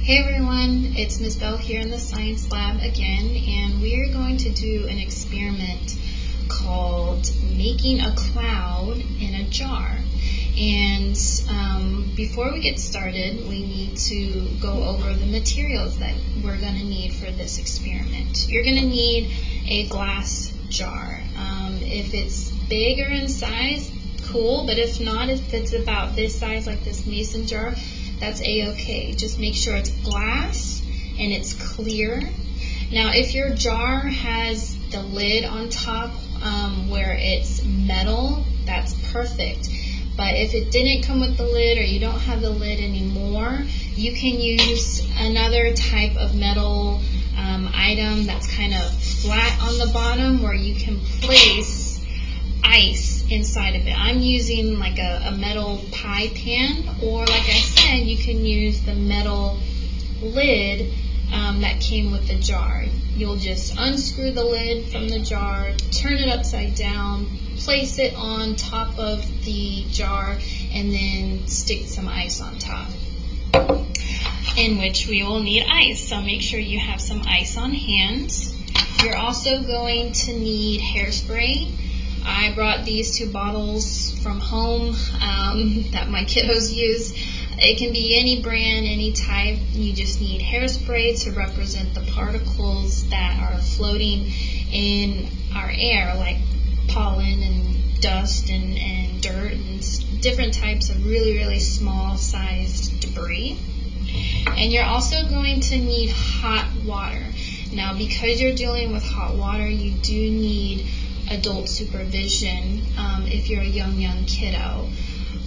Hey everyone, it's Ms. Bell here in the science lab again, and we're going to do an experiment called making a cloud in a jar. And before we get started, we need to go over the materials that we're going to need for this experiment. You're going to need a glass jar. If it's bigger in size, cool, but if not, if it's about this size, like this mason jar, that's a-okay. Just make sure it's glass and it's clear. Now, if your jar has the lid on top where it's metal, that's perfect. But if it didn't come with the lid or you don't have the lid anymore, you can use another type of metal item that's kind of flat on the bottom where you can place ice inside of it. I'm using like a metal pie pan, or like I said, you can use the metal lid that came with the jar. You'll just unscrew the lid from the jar, turn it upside down, place it on top of the jar, and then stick some ice on top, in which we will need ice, so make sure you have some ice on hand. You're also going to need hairspray. I brought these 2 bottles from home that my kiddos use. It can be any brand, any type. You just need hairspray to represent the particles that are floating in our air, like pollen and dust and dirt and different types of really, really small sized debris. And you're also going to need hot water. Now, because you're dealing with hot water, you do need adult supervision if you're a young kiddo.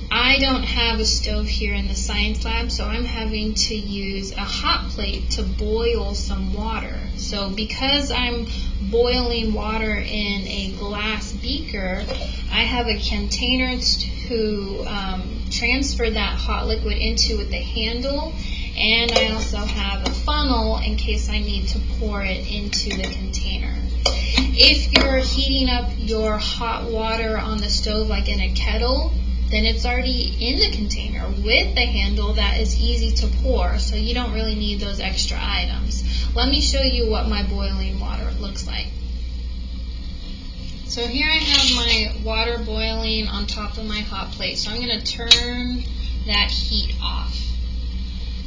I don't have a stove here in the science lab, so I'm having to use a hot plate to boil some water. So because I'm boiling water in a glass beaker, I have a container to transfer that hot liquid into with the handle, and I also have a funnel in case I need to pour it into the container. If you're heating up your hot water on the stove like in a kettle, then it's already in the container with the handle that is easy to pour, so you don't really need those extra items. Let me show you what my boiling water looks like. So here I have my water boiling on top of my hot plate, so I'm going to turn that heat off.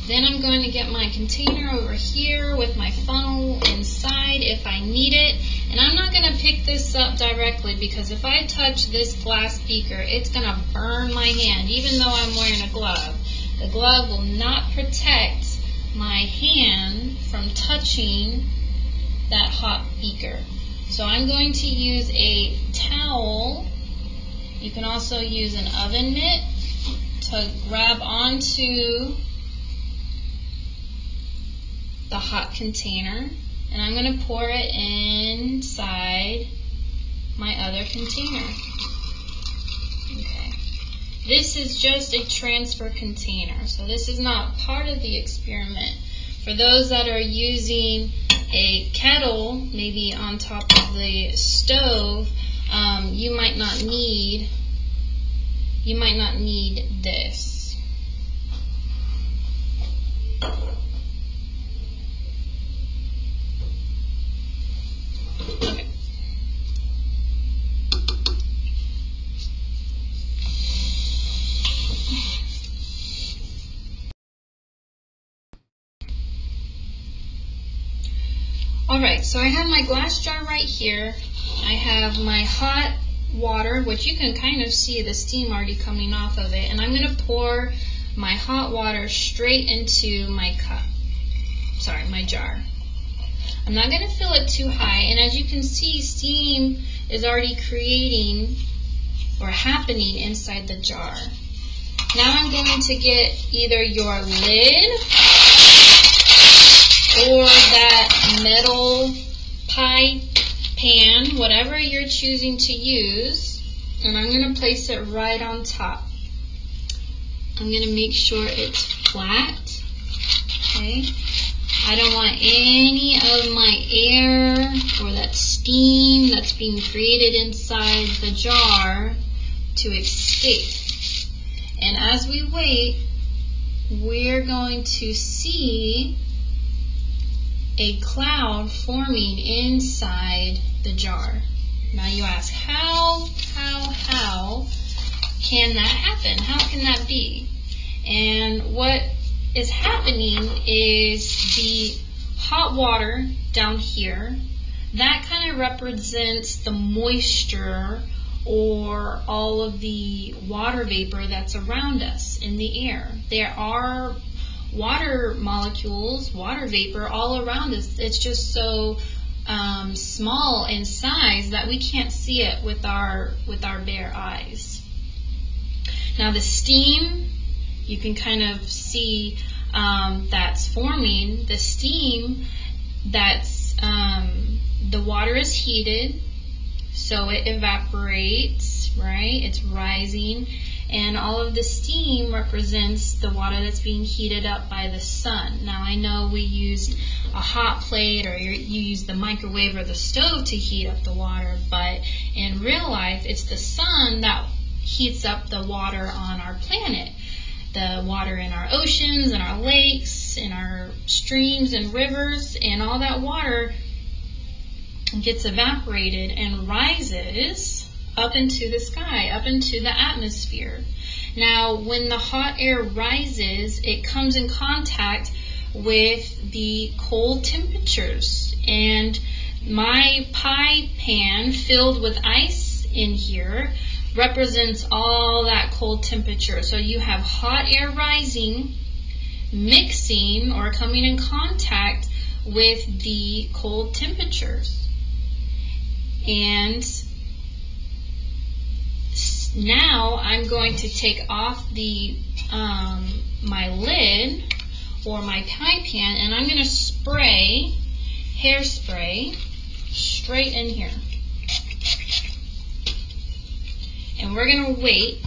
Then I'm going to get my container over here with my funnel inside if I need it. And I'm not going to pick this up directly because if I touch this glass beaker, it's going to burn my hand, even though I'm wearing a glove. The glove will not protect my hand from touching that hot beaker. So I'm going to use a towel. You can also use an oven mitt to grab onto the hot container, and I'm going to pour it inside my other container. Okay. This is just a transfer container, so this is not part of the experiment. For those that are using a kettle, maybe on top of the stove, you might not need this. Okay. Alright, so I have my glass jar right here. I have my hot water, which you can kind of see the steam already coming off of it, and I'm going to pour my hot water straight into my cup. Sorry, my jar. I'm not going to fill it too high, and as you can see, steam is already creating or happening inside the jar. Now I'm going to get either your lid or that metal pie pan, whatever you're choosing to use, and I'm going to place it right on top. I'm going to make sure it's flat. Okay. I don't want any of my air or that steam that's being created inside the jar to escape. And as we wait, we're going to see a cloud forming inside the jar. Now you ask, how can that happen? How can that be? And what is happening is the hot water down here, that kind of represents the moisture or all of the water vapor that's around us in the air. There are water molecules, water vapor all around us. It's just so small in size that we can't see it with our bare eyes. Now the steam, you can kind of see that's forming. The steam, that's the water is heated, so it evaporates, right? It's rising, and all of the steam represents the water that's being heated up by the sun. Now I know we use a hot plate, or you use the microwave or the stove to heat up the water, but in real life it's the sun that heats up the water on our planet. The water in our oceans and our lakes, in our streams and rivers, and all that water gets evaporated and rises up into the sky, up into the atmosphere. Now, when the hot air rises, it comes in contact with the cold temperatures. And my pie pan filled with ice in here represents all that cold temperature. So you have hot air rising, mixing or coming in contact with the cold temperatures. And now I'm going to take off the my lid or my pie pan, and I'm going to spray hairspray straight in here. And we're going to wait,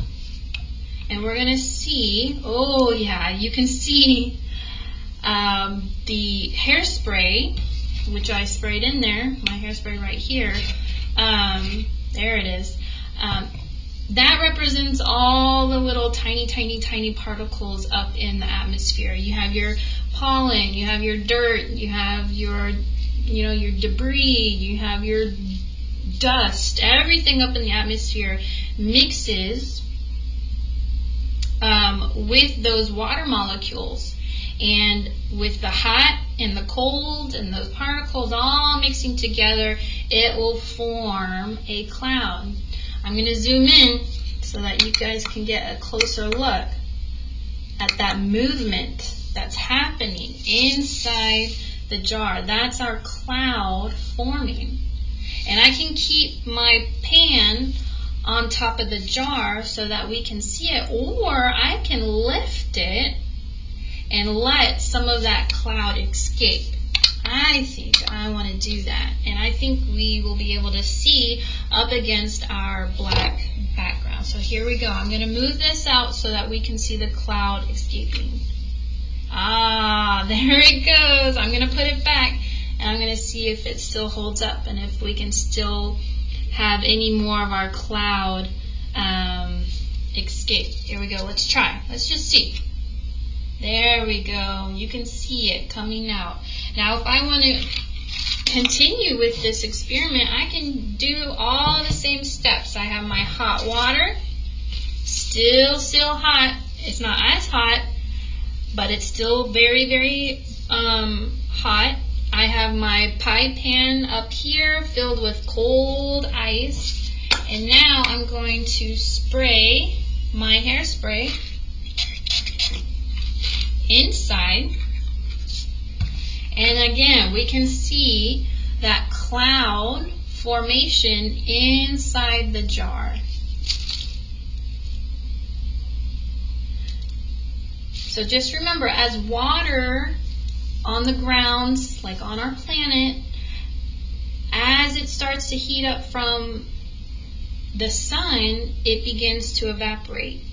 and we're going to see, oh yeah, you can see the hairspray, which I sprayed in there, my hairspray right here, there it is. That represents all the little tiny particles up in the atmosphere. You have your pollen, you have your dirt, you have your, your debris, you have your dust. Everything up in the atmosphere mixes with those water molecules, and with the hot and the cold and those particles all mixing together, it will form a cloud. I'm going to zoom in so that you guys can get a closer look at that movement that's happening inside the jar. That's our cloud forming. And I can keep my pan on top of the jar so that we can see it, or I can lift it and let some of that cloud escape. I think I want to do that, and I think we will be able to see up against our black background. So here we go. I'm going to move this out so that we can see the cloud escaping. Ah, there it goes. I'm going to put it back, and I'm going to see if it still holds up and if we can still have any more of our cloud escape. Here we go. Let's try. Let's just see. There we go. You can see it coming out. Now, if I want to continue with this experiment, I can do all the same steps. I have my hot water, still hot. It's not as hot, but it's still very hot. I have my pie pan up here filled with cold ice, and now I'm going to spray my hairspray inside, and again we can see that cloud formation inside the jar. So just remember, as water on the ground, like on our planet, as it starts to heat up from the sun, it begins to evaporate.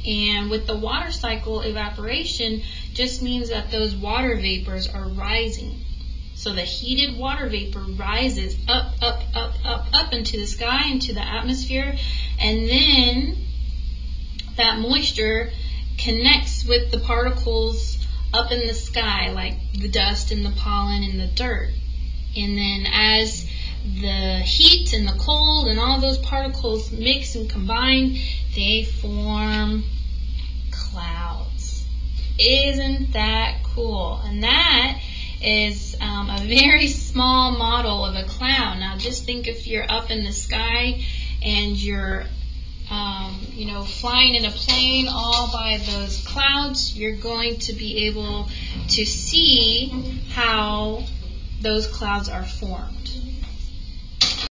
And with the water cycle, evaporation just means that those water vapors are rising. So the heated water vapor rises up into the sky, into the atmosphere, and then that moisture connects with the particles up in the sky, like the dust and the pollen and the dirt. And then as the heat and the cold and all those particles mix and combine, they form clouds. Isn't that cool? And that is a very small model of a cloud. Now just think if you're up in the sky and you're flying in a plane all by those clouds, you're going to be able to see how those clouds are formed.